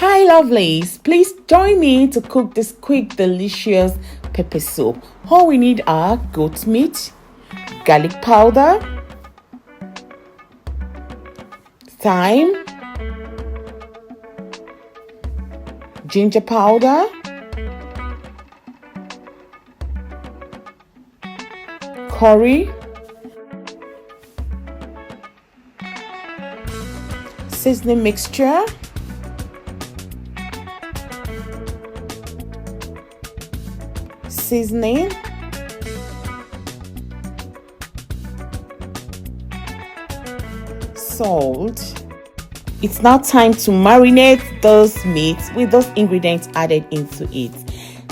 Hi lovelies, please join me to cook this quick delicious pepper soup. All we need are goat meat, garlic powder, thyme, ginger powder, curry, seasoning mixture, seasoning, salt. It's now time to marinate those meats with those ingredients added into it.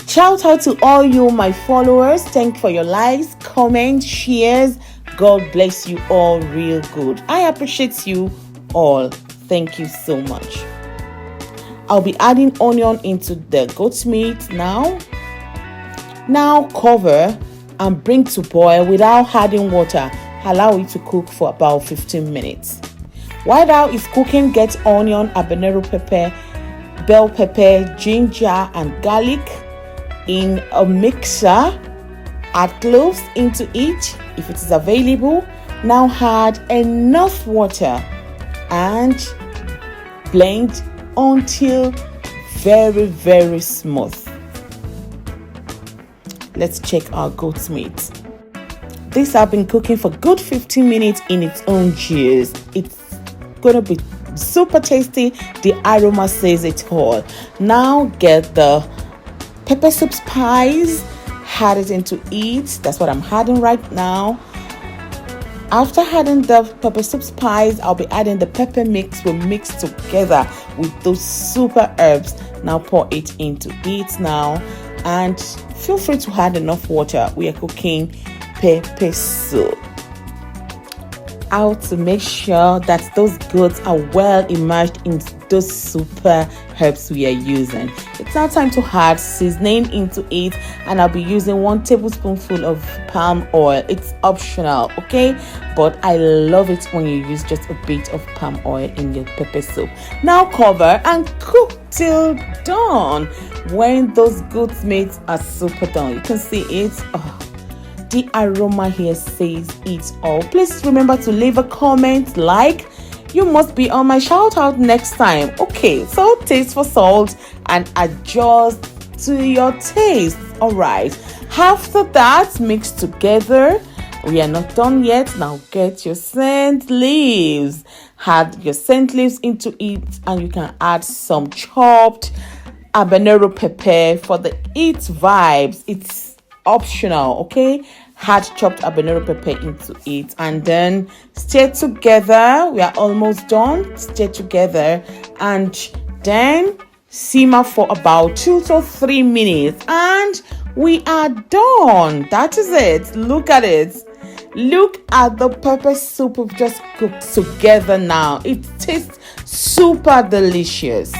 Shout out to all you my followers. Thank you for your likes, comments, shares. God bless you all real good. I appreciate you all. Thank you so much. I'll be adding onion into the goat meat now. Now cover and bring to boil without adding water. Allow it to cook for about 15 minutes. While that is cooking, get onion, habanero pepper, bell pepper, ginger and garlic in a mixer. Add cloves into it if it is available. Now add enough water and blend until very smooth. Let's check our goat meat. This has been cooking for good 15 minutes in its own juice. It's gonna be super tasty. The aroma says it all. Now get the pepper soup spice, add it into it. That's what I'm adding right now. After adding the pepper soup spice, I'll be adding the pepper mix we mixed together with those super herbs. Now pour it into it now, and feel free to add enough water. We are cooking pepper soup. How to make sure that those goats are well immersed in those super herbs we are using. It's now time to add seasoning into it, and I'll be using 1 tablespoonful of palm oil. It's optional, okay? But I love it when you use just a bit of palm oil in your pepper soup. Now cover and cook till done. When those goat meats are super done, you can see it. The aroma here says it all. Please remember to leave a comment, like. You must be on my shout out next time. Okay, so taste for salt and adjust to your taste. All right. After that, mix together. We are not done yet. Now get your scent leaves. Add your scent leaves into it, and you can add some chopped habanero pepper for the heat vibes. It's optional, okay? Add chopped habanero pepper into it, and then stir together. We are almost done. Stir together, and then simmer for about 2 to 3 minutes, and we are done. That is it. Look at it. Look at the pepper soup we've just cooked together now. It tastes super delicious.